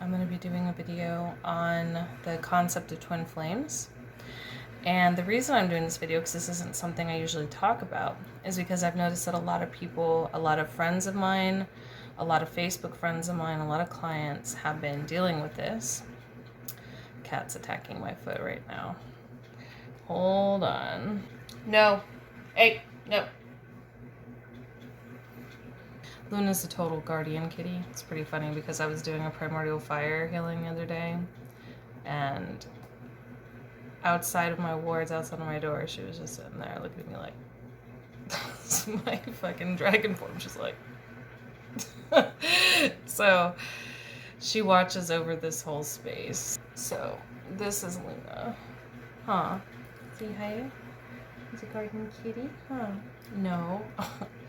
I'm going to be doing a video on the concept of twin flames. And the reason I'm doing this video, because this isn't something I usually talk about, is because I've noticed that a lot of people, a lot of friends of mine, a lot of Facebook friends of mine, a lot of clients have been dealing with this. Cat's attacking my foot right now. Hold on. No. Hey, no. Luna's a total guardian kitty. It's pretty funny because I was doing a primordial fire healing the other day, and outside of my wards, outside of my door, she was just sitting there looking at me like, my fucking dragon form. She's like, so she watches over this whole space. So this is Luna. Huh? See hi? Is a guardian kitty? Huh? No.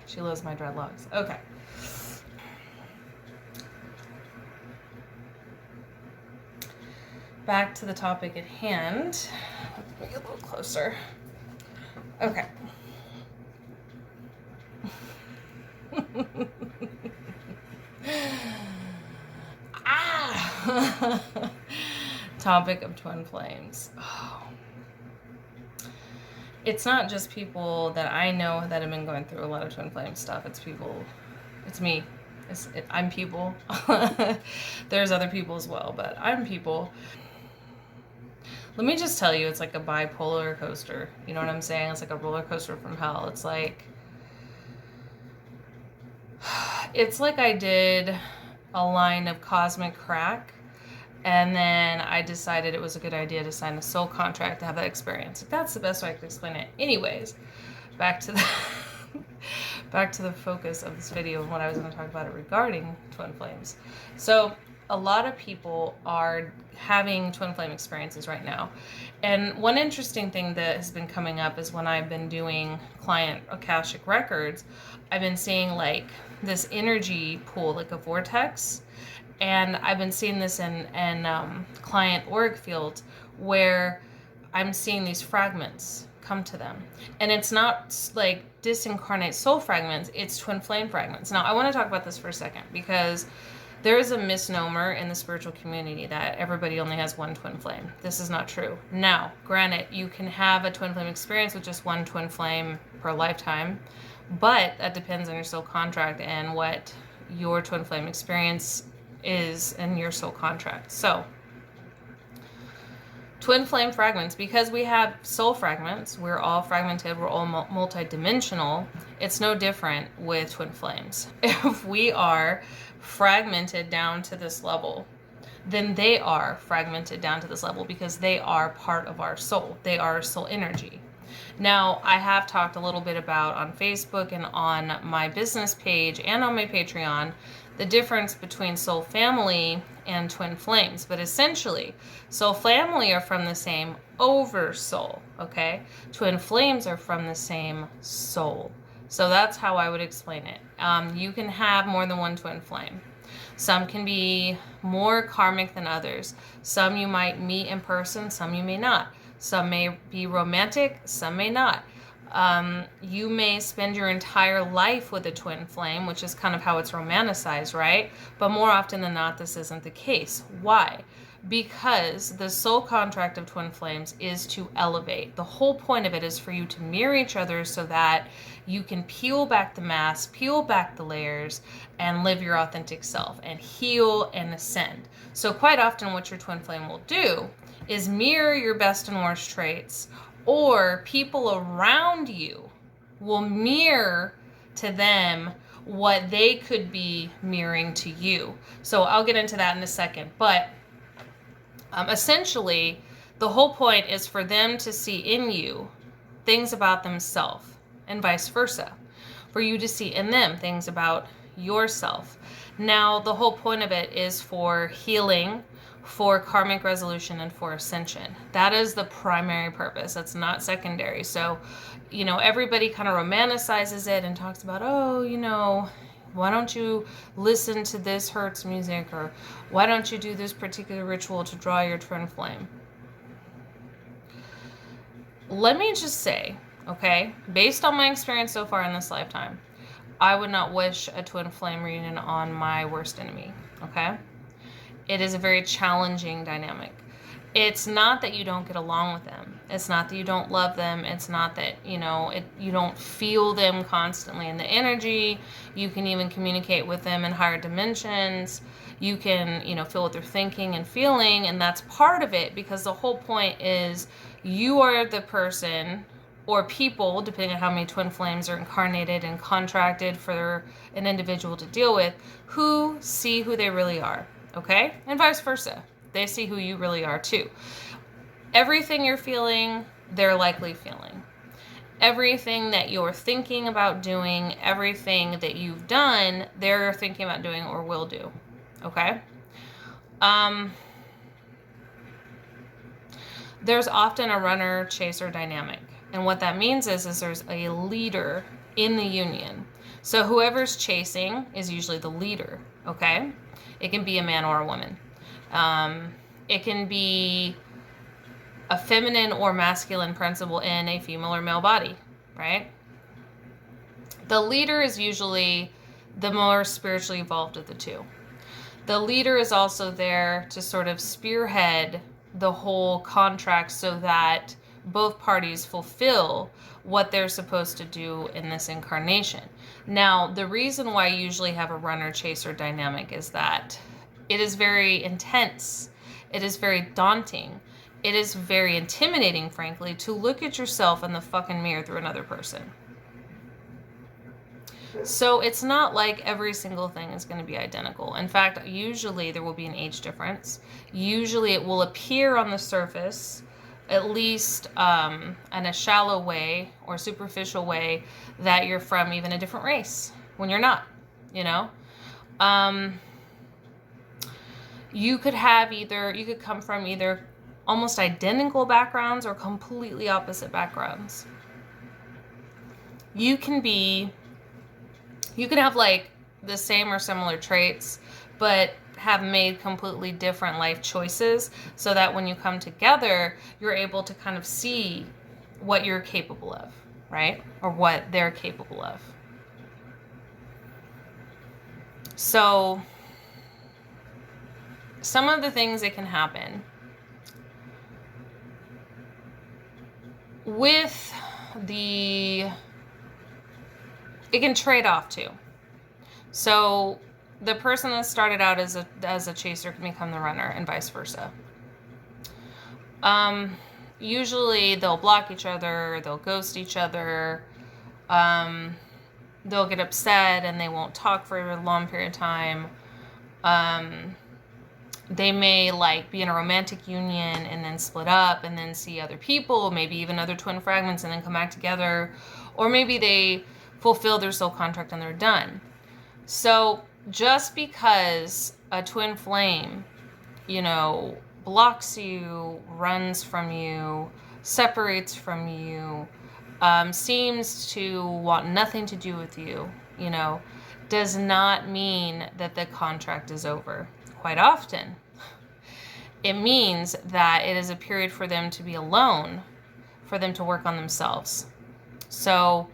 She loves my dreadlocks. Okay. Back to the topic at hand. Let's bring it a little closer. Okay. Topic of twin flames. Oh. It's not just people that I know that have been going through a lot of twin flame stuff. It's people, it's me. I'm people. There's other people as well, but I'm people. Let me just tell you, it's like a bipolar coaster. You know what I'm saying? It's like a roller coaster from hell. It's like I did a line of cosmic crack, and then I decided it was a good idea to sign a soul contract to have that experience. That's the best way I could explain it. Anyways, back to the back to the focus of this video and what I was going to talk about regarding twin flames. So a lot of people are having twin flame experiences right now. And one interesting thing that has been coming up is when I've been doing client akashic records, I've been seeing like this energy pool, like a vortex. And I've been seeing this in client auric fields where I'm seeing these fragments come to them. And it's not like disincarnate soul fragments, it's twin flame fragments. Now, I want to talk about this for a second because there is a misnomer in the spiritual community that everybody only has one twin flame. This is not true. Now, granted, you can have a twin flame experience with just one twin flame per lifetime, but that depends on your soul contract and what your twin flame experience is in your soul contract. So, twin flame fragments, because we have soul fragments, we're all fragmented, we're all multidimensional, it's no different with twin flames. If we are fragmented down to this level, then they are fragmented down to this level because they are part of our soul. They are soul energy. Now, I have talked a little bit about on Facebook and on my business page and on my Patreon the difference between soul family and twin flames. But essentially, soul family are from the same oversoul, okay? Twin flames are from the same soul. So that's how I would explain it. You can have more than one twin flame. Some can be more karmic than others. Some you might meet in person, some you may not. Some may be romantic, some may not. You may spend your entire life with a twin flame, which is kind of how it's romanticized, right? But more often than not, this isn't the case. Why? Because the soul contract of twin flames is to elevate. The whole point of it is for you to mirror each other so that you can peel back the mask, peel back the layers, and live your authentic self and heal and ascend. So quite often what your twin flame will do is mirror your best and worst traits, or people around you will mirror to them what they could be mirroring to you. So I'll get into that in a second. But essentially, the whole point is for them to see in you things about themselves and vice versa. For you to see in them things about yourself. Now, the whole point of it is for healing, for karmic resolution, and for ascension. That is the primary purpose. That's not secondary. So, you know, everybody kind of romanticizes it and talks about, oh, you know, why don't you listen to this Hertz music, or why don't you do this particular ritual to draw your twin flame? Let me just say, okay, based on my experience so far in this lifetime, I would not wish a twin flame reunion on my worst enemy, okay? It is a very challenging dynamic. It's not that you don't get along with them. It's not that you don't love them. It's not that, you don't feel them constantly in the energy. You can even communicate with them in higher dimensions. You can, feel what they're thinking and feeling, and that's part of it, because the whole point is you are the person or people, depending on how many twin flames are incarnated and contracted for an individual to deal with, who see who they really are, okay? And vice versa. They see who you really are too. Everything you're feeling, they're likely feeling. Everything that you're thinking about doing, everything that you've done, they're thinking about doing or will do, okay? There's often a runner-chaser dynamic. And what that means is there's a leader in the union. So whoever's chasing is usually the leader, okay? It can be a man or a woman. It can be a feminine or masculine principle in a female or male body, right? The leader is usually the more spiritually evolved of the two. The leader is also there to sort of spearhead the whole contract so that both parties fulfill what they're supposed to do in this incarnation. Now, the reason why you usually have a runner-chaser dynamic is that it is very intense. It is very daunting. It is very intimidating, frankly, to look at yourself in the fucking mirror through another person. So it's not like every single thing is going to be identical. In fact, usually there will be an age difference. Usually it will appear on the surface, at least in a shallow way or superficial way, that you're from even a different race when you're not, You could come from either almost identical backgrounds or completely opposite backgrounds. You can have like the same or similar traits, but have made completely different life choices, so that when you come together, you're able to kind of see what you're capable of, right? Or what they're capable of. So some of the things that can happen with it can trade off too. So the person that started out as a chaser can become the runner, and vice versa. Usually they'll block each other, they'll ghost each other, they'll get upset and they won't talk for a long period of time. They may be in a romantic union and then split up and then see other people, maybe even other twin fragments, and then come back together. Or maybe they fulfill their soul contract and they're done. So just because a twin flame, blocks you, runs from you, separates from you, seems to want nothing to do with you, does not mean that the contract is over. Quite often, it means that it is a period for them to be alone, for them to work on themselves. So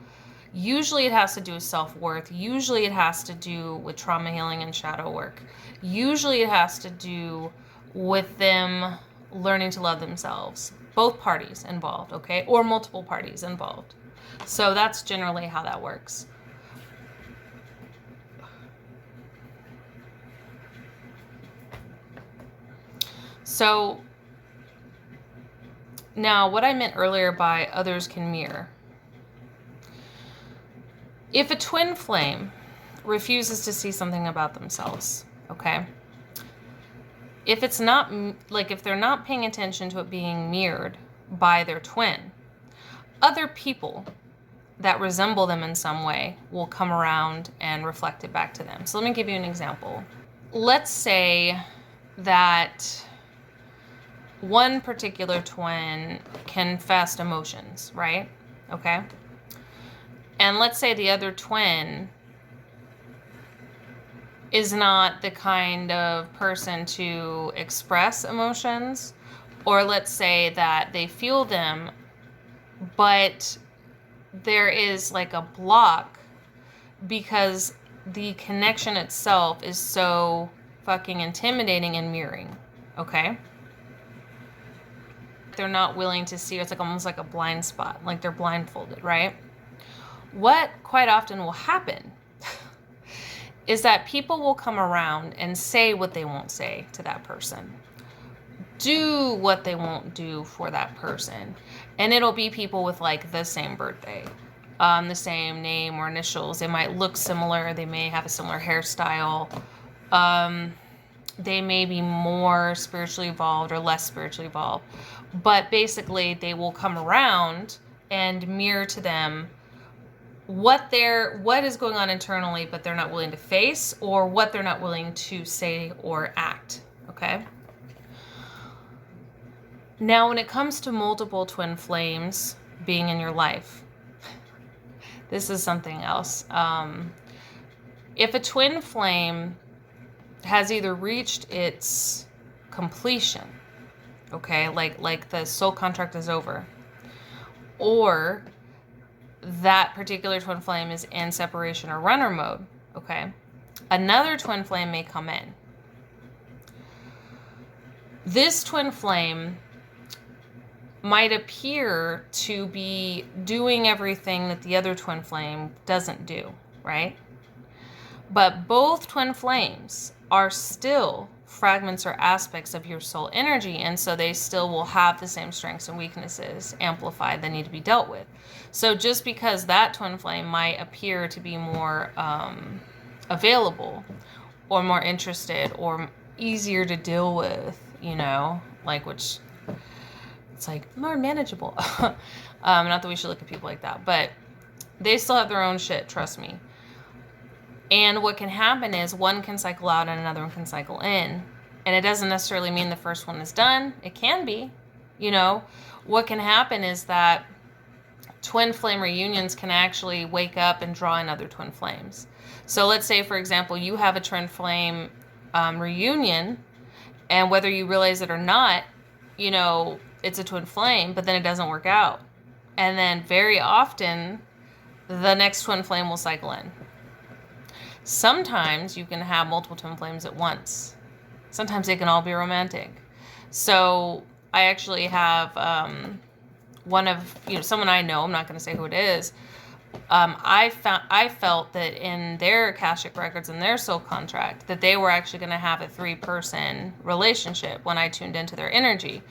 usually it has to do with self-worth. Usually it has to do with trauma healing and shadow work. Usually it has to do with them learning to love themselves. Both parties involved, okay? Or multiple parties involved. So that's generally how that works. So now what I meant earlier by others can mirror. If a twin flame refuses to see something about themselves, okay? If it's not, if they're not paying attention to it being mirrored by their twin, other people that resemble them in some way will come around and reflect it back to them. So let me give you an example. Let's say that one particular twin can fast emotions, right? Okay. And let's say the other twin is not the kind of person to express emotions, or let's say that they feel them, but there is a block because the connection itself is so fucking intimidating and mirroring, okay? They're not willing to see. It's like almost like a blind spot, like they're blindfolded, right? What quite often will happen is that people will come around and say what they won't say to that person, do what they won't do for that person. And it'll be people with like the same birthday, the same name or initials. They might look similar. They may have a similar hairstyle. They may be more spiritually evolved or less spiritually evolved. But basically, they will come around and mirror to them what is going on internally, but they're not willing to face, or what they're not willing to say or act, okay? Now, when it comes to multiple twin flames being in your life, this is something else. If a twin flame has either reached its completion, okay, like the soul contract is over, or that particular twin flame is in separation or runner mode, okay, another twin flame may come in. This twin flame might appear to be doing everything that the other twin flame doesn't do, right? But both twin flames are still fragments or aspects of your soul energy, and so they still will have the same strengths and weaknesses amplified that need to be dealt with. So just because that twin flame might appear to be more available or more interested or easier to deal with, you know, like, which it's like more manageable. Not that we should look at people like that, but they still have their own shit, trust me. And what can happen is one can cycle out and another one can cycle in. And it doesn't necessarily mean the first one is done. It can be, you know. What can happen is that twin flame reunions can actually wake up and draw in other twin flames. So let's say, for example, you have a twin flame reunion, and whether you realize it or not, you know, it's a twin flame, but then it doesn't work out. And then very often, the next twin flame will cycle in. Sometimes you can have multiple twin flames at once. Sometimes they can all be romantic. So I actually have one of, you know, someone I know, I'm not going to say who it is. I felt that in their akashic records and their soul contract that they were actually going to have a 3-person relationship when I tuned into their energy,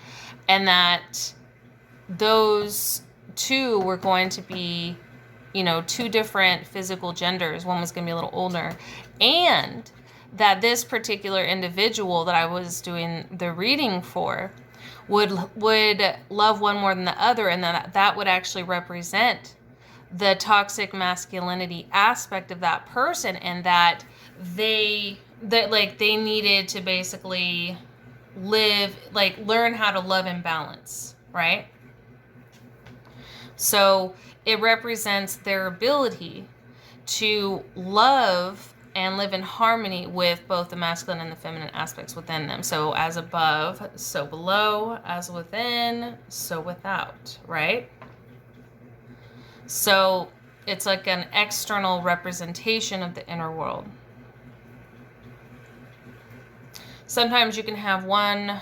and that those two were going to be, you know, 2 different physical genders. One was going to be a little older, and that this particular individual that I was doing the reading for would love one more than the other, and that would actually represent the toxic masculinity aspect of that person, and that they needed to basically learn how to love in balance, right? So it represents their ability to love and live in harmony with both the masculine and the feminine aspects within them. So as above, so below, as within, so without, right? So it's like an external representation of the inner world. Sometimes you can have one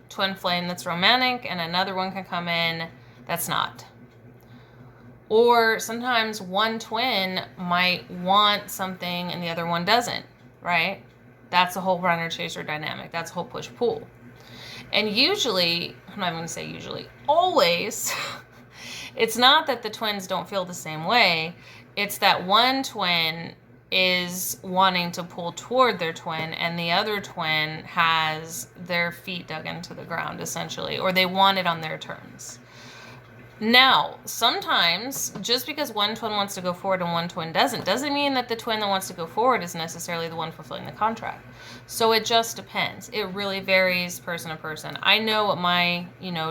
twin flame that's romantic and another one can come in that's not. Or sometimes one twin might want something and the other one doesn't, right? That's a whole runner-chaser dynamic. That's a whole push-pull. And usually, I'm not even going to say usually, always, it's not that the twins don't feel the same way. It's that one twin is wanting to pull toward their twin and the other twin has their feet dug into the ground, essentially, or they want it on their terms. Now, sometimes, just because one twin wants to go forward and one twin doesn't mean that the twin that wants to go forward is necessarily the one fulfilling the contract. So it just depends. It really varies person to person. I know what my,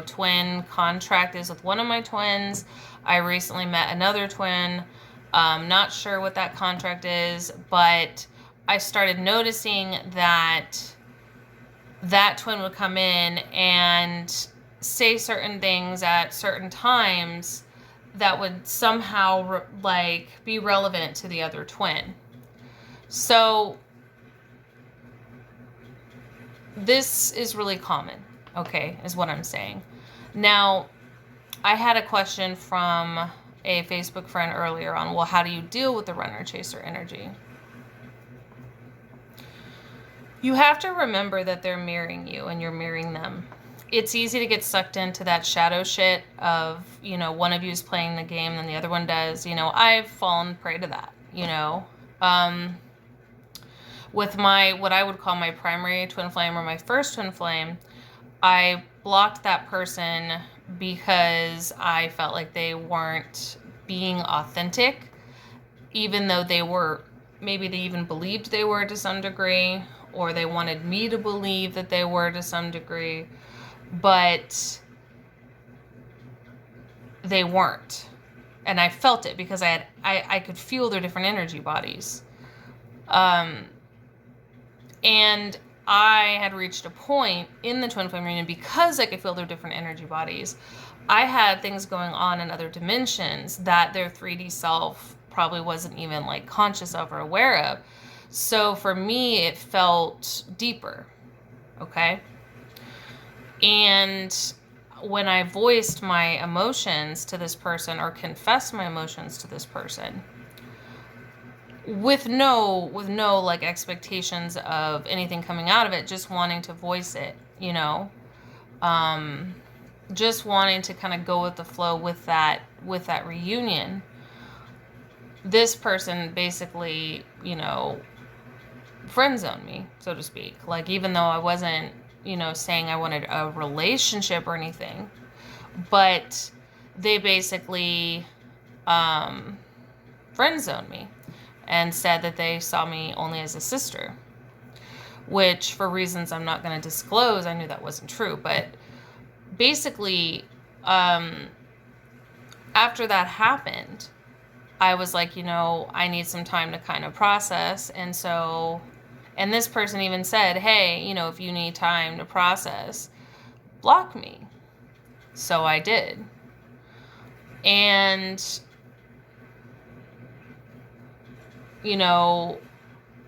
twin contract is with one of my twins. I recently met another twin. Not sure what that contract is, but I started noticing that that twin would come in and say certain things at certain times that would somehow be relevant to the other twin. So this is really common, okay, is what I'm saying. Now, I had a question from a Facebook friend earlier on, well, how do you deal with the runner chaser energy? You have to remember that they're mirroring you and you're mirroring them. It's easy to get sucked into that shadow shit of, you know, one of you is playing the game and the other one does. You know, I've fallen prey to that, you know. With my, what I would call my primary twin flame or my first twin flame, I blocked that person because I felt like they weren't being authentic, even though they were, maybe they even believed they were to some degree, or they wanted me to believe that they were to some degree, but they weren't. And I felt it because I could feel their different energy bodies. And I had reached a point in the twin flame reunion, because I could feel their different energy bodies, I had things going on in other dimensions that their 3D self probably wasn't even like conscious of or aware of. So for me, it felt deeper, okay? And when I voiced my emotions to this person or confessed my emotions to this person, with no like expectations of anything coming out of it, just wanting to voice it, you know, just wanting to kind of go with the flow with that reunion, this person basically, you know, friend zoned me, so to speak. Like, even though I wasn't, you know, saying I wanted a relationship or anything, but they basically friend zoned me and said that they saw me only as a sister, which for reasons I'm not going to disclose, I knew that wasn't true. But basically, after that happened, I was like, you know, I need some time to kind of process. And so, and this person even said, hey, you know, if you need time to process, block me. So I did. And, you know,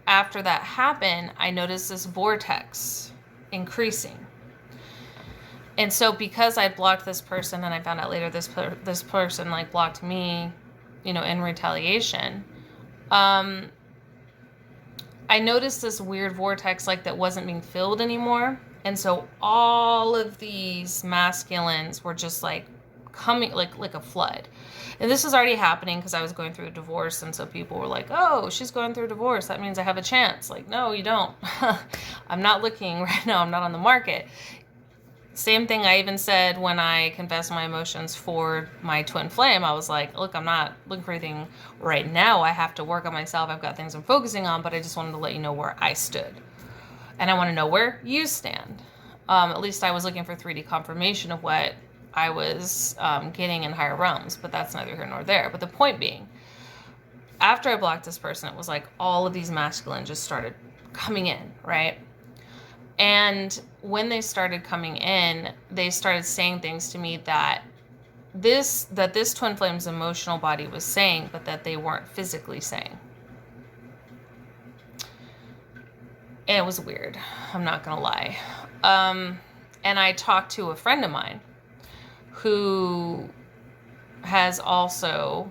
after that happened, I noticed this vortex increasing. And so because I blocked this person, and I found out later this person like blocked me, you know, in retaliation, I noticed this weird vortex like that wasn't being filled anymore. And so all of these masculines were just like coming like a flood. And this was already happening because I was going through a divorce, and so people were like, oh, she's going through a divorce, that means I have a chance. Like, no, you don't. I'm not looking right now, I'm not on the market. Same thing I even said when I confessed my emotions for my twin flame. I was like, look, I'm not looking for anything right now. I have to work on myself. I've got things I'm focusing on, but I just wanted to let you know where I stood. And I want to know where you stand. At least I was looking for 3D confirmation of what I was getting in higher realms, but that's neither here nor there. But the point being, after I blocked this person, it was like all of these masculine just started coming in, right? And when they started coming in, they started saying things to me that this twin flame's emotional body was saying, but that they weren't physically saying. And it was weird. I'm not gonna lie. And I talked to a friend of mine who has also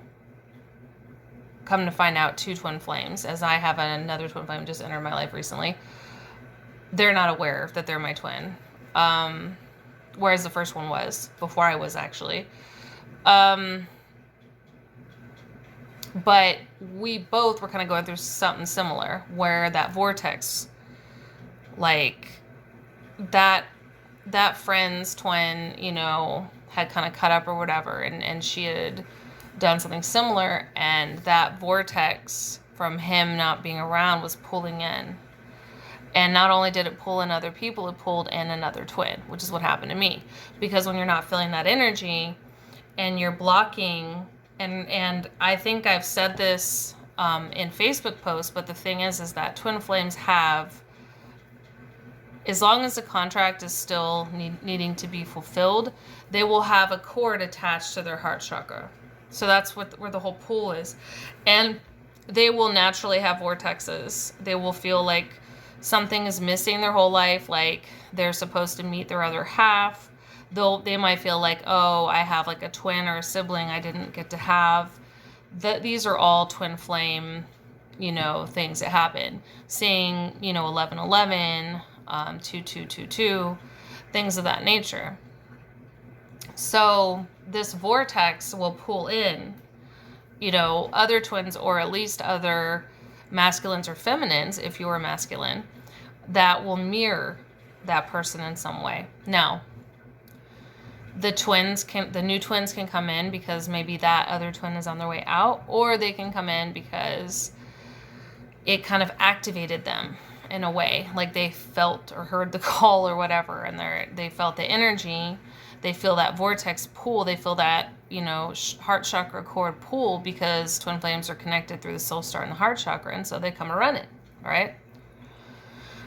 come to find out 2 twin flames, as I have another twin flame just entered my life recently. They're not aware that they're my twin. Whereas the first one was, before I was actually. But we both were kind of going through something similar, where that vortex, like, that friend's twin, you know, had kind of cut up or whatever, and she had done something similar, and that vortex from him not being around was pulling in. And not only did it pull in other people, it pulled in another twin, which is what happened to me. Because when you're not feeling that energy and you're blocking, and I think I've said this in Facebook posts, but the thing is that twin flames have, as long as the contract is still needing to be fulfilled, they will have a cord attached to their heart chakra. So that's where the whole pull is. And they will naturally have vortexes. They will feel like something is missing their whole life. Like, they're supposed to meet their other half. They might feel like, oh, I have like a twin or a sibling I didn't get to have. These are all twin flame, things that happen. Seeing, 1111, 2222, things of that nature. So this vortex will pull in, other twins, or at least other masculines or feminines, if you're masculine, that will mirror that person in some way. Now, the new twins can come in because maybe that other twin is on their way out, or they can come in because it kind of activated them in a way, like they felt or heard the call or whatever, and they felt the energy. They feel that vortex pull. They feel that, heart chakra cord pull, because twin flames are connected through the soul star and the heart chakra, and so they come running, right?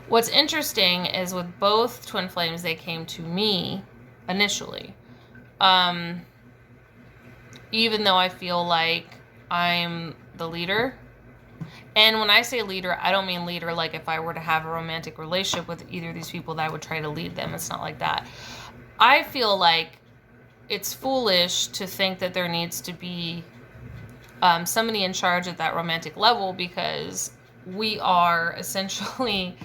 What's interesting is with both twin flames, they came to me initially. Even though I feel like I'm the leader. And when I say leader, I don't mean leader like if I were to have a romantic relationship with either of these people that I would try to lead them. It's not like that. I feel like it's foolish to think that there needs to be somebody in charge at that romantic level, because we are essentially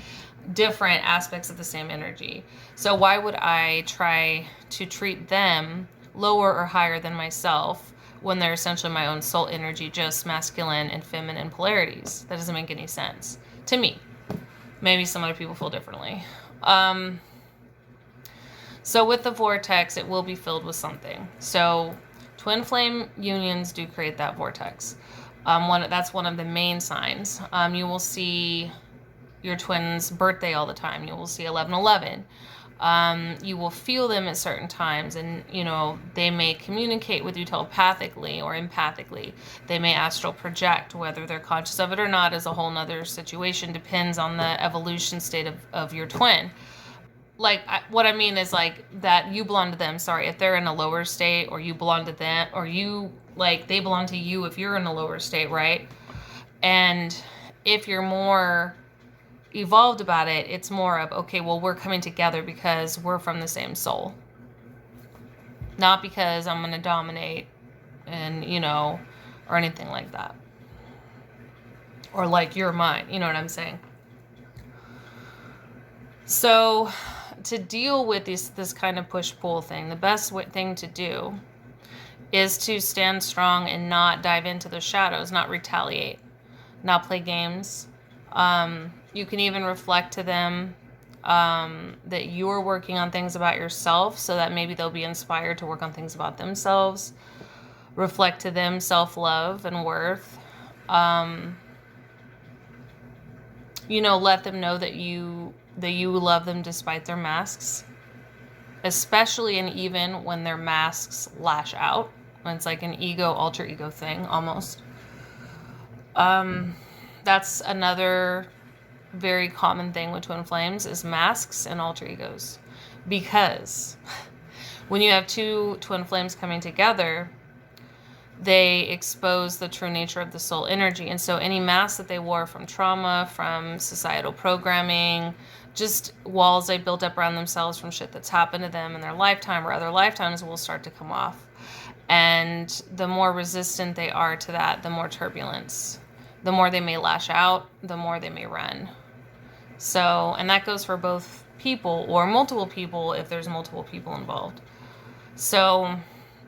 different aspects of the same energy. So why would I try to treat them lower or higher than myself when they're essentially my own soul energy, just masculine and feminine polarities? That doesn't make any sense to me. Maybe some other people feel differently. So with the vortex, it will be filled with something. So twin flame unions do create that vortex. That's one of the main signs. You will see your twin's birthday all the time. You will see 1111. You will feel them at certain times, and they may communicate with you telepathically or empathically. They may astral project. Whether they're conscious of it or not is a whole nother situation. Depends on the evolution state of your twin. Like, what I mean is, like, that you belong to them. Sorry, if they're in a lower state, or you belong to them, or they belong to you if you're in a lower state, right? And if you're more evolved about it, it's more of, okay, well, we're coming together because we're from the same soul. Not because I'm going to dominate and, or anything like that. Or like you're mine, you know what I'm saying? So to deal with this kind of push-pull thing, the best thing to do is to stand strong and not dive into the shadows, not retaliate, not play games. You can even reflect to them that you're working on things about yourself, so that maybe they'll be inspired to work on things about themselves. Reflect to them self-love and worth. Let them know that you love them despite their masks, especially and even when their masks lash out, when it's like an alter ego thing almost. That's another very common thing with twin flames, is masks and alter egos, because when you have two twin flames coming together, they expose the true nature of the soul energy. And so any mask that they wore from trauma, from societal programming, just walls they built up around themselves from shit that's happened to them in their lifetime or other lifetimes, will start to come off. And the more resistant they are to that, the more turbulence. The more they may lash out, the more they may run. So, and that goes for both people or multiple people if there's multiple people involved. So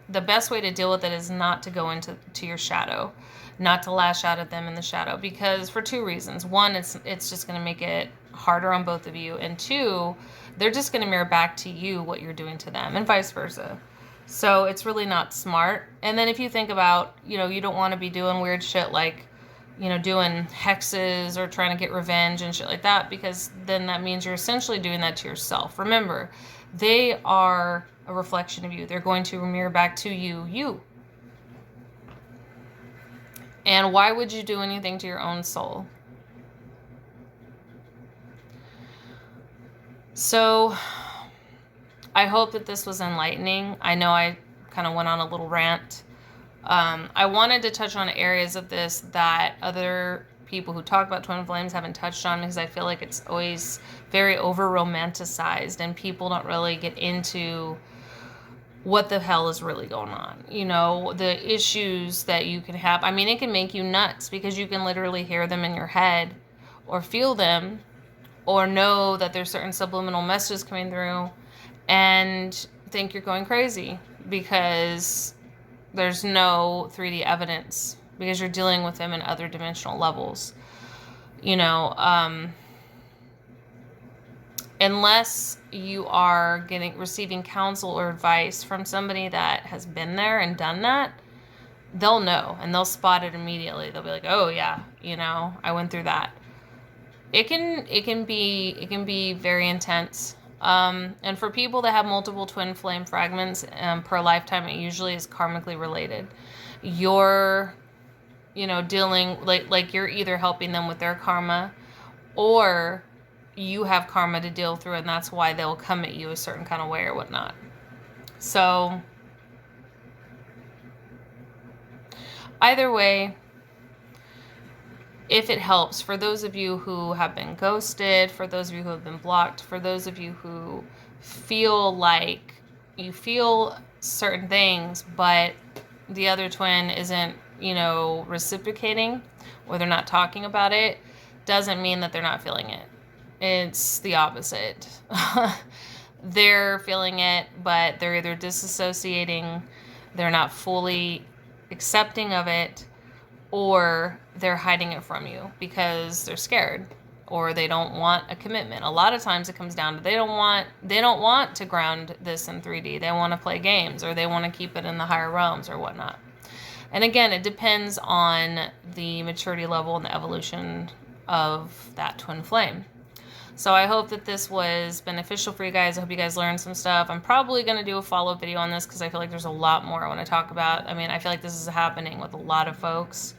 the best way to deal with it is not to go into your shadow, not to lash out at them in the shadow, because for two reasons. One, it's just going to make it harder on both of you. And two, they're just going to mirror back to you what you're doing to them, and vice versa. So it's really not smart. And then if you think about, you don't want to be doing weird shit like, doing hexes or trying to get revenge and shit like that, because then that means you're essentially doing that to yourself. Remember, they are a reflection of you. They're going to mirror back to you. And why would you do anything to your own soul? So I hope that this was enlightening. I know I kind of went on a little rant. I wanted to touch on areas of this that other people who talk about twin flames haven't touched on, because I feel like it's always very over romanticized and people don't really get into what the hell is really going on. You know, the issues that you can have. I mean, it can make you nuts because you can literally hear them in your head or feel them or know that there's certain subliminal messages coming through and think you're going crazy because there's no 3D evidence, because you're dealing with them in other dimensional levels. You know, unless you are receiving counsel or advice from somebody that has been there and done that, they'll know and they'll spot it immediately. They'll be like, oh yeah, you know, I went through that. It can be very intense. And for people that have multiple twin flame fragments per lifetime, it usually is karmically related. You're, you know, dealing, like you're either helping them with their karma, or you have karma to deal through, and that's why they'll come at you a certain kind of way or whatnot. So either way, if it helps, for those of you who have been ghosted, for those of you who have been blocked, for those of you who feel like you feel certain things, but the other twin isn't, you know, reciprocating, or they're not talking about it, doesn't mean that they're not feeling it. It's the opposite. They're feeling it, but they're either disassociating, they're not fully accepting of it, or they're hiding it from you because they're scared, or they don't want a commitment. A lot of times it comes down to they don't want to ground this in 3D. They want to play games, or they want to keep it in the higher realms or whatnot. And again, it depends on the maturity level and the evolution of that twin flame. So I hope that this was beneficial for you guys. I hope you guys learned some stuff. I'm probably going to do a follow-up video on this because I feel like there's a lot more I want to talk about. I mean, I feel like this is happening with a lot of folks.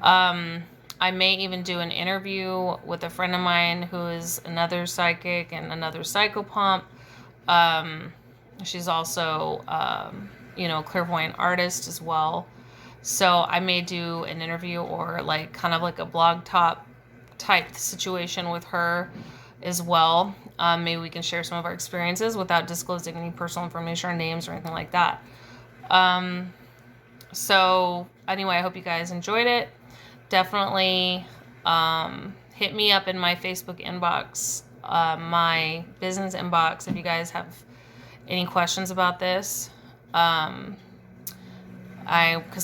I may even do an interview with a friend of mine who is another psychic and another psychopomp. She's also, you know, a clairvoyant artist as well. So I may do an interview or like kind of like a blog top type situation with her as well. Maybe we can share some of our experiences without disclosing any personal information or names or anything like that. So anyway, I hope you guys enjoyed it. Definitely hit me up in my Facebook inbox, my business inbox, if you guys have any questions about this. Because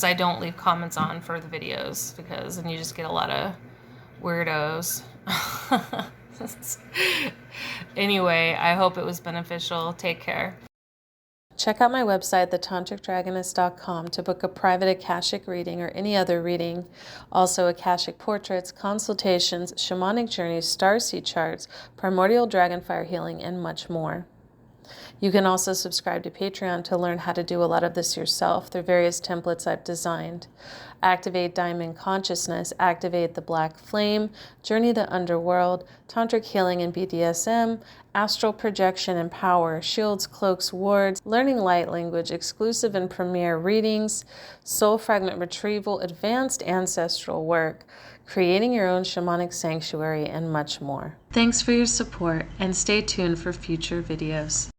I don't leave comments on for the videos, because then you just get a lot of weirdos. Anyway, I hope it was beneficial. Take care. Check out my website, thetantricdragoness.com, to book a private akashic reading or any other reading. Also, akashic portraits, consultations, shamanic journeys, starseed charts, primordial dragon fire healing, and much more. You can also subscribe to Patreon to learn how to do a lot of this yourself. There are various templates I've designed. Activate Diamond Consciousness, Activate the Black Flame, Journey the Underworld, Tantric Healing and BDSM, Astral Projection and Power, Shields, Cloaks, Wards, Learning Light Language, Exclusive and Premiere Readings, Soul Fragment Retrieval, Advanced Ancestral Work, Creating Your Own Shamanic Sanctuary, and much more. Thanks for your support, and stay tuned for future videos.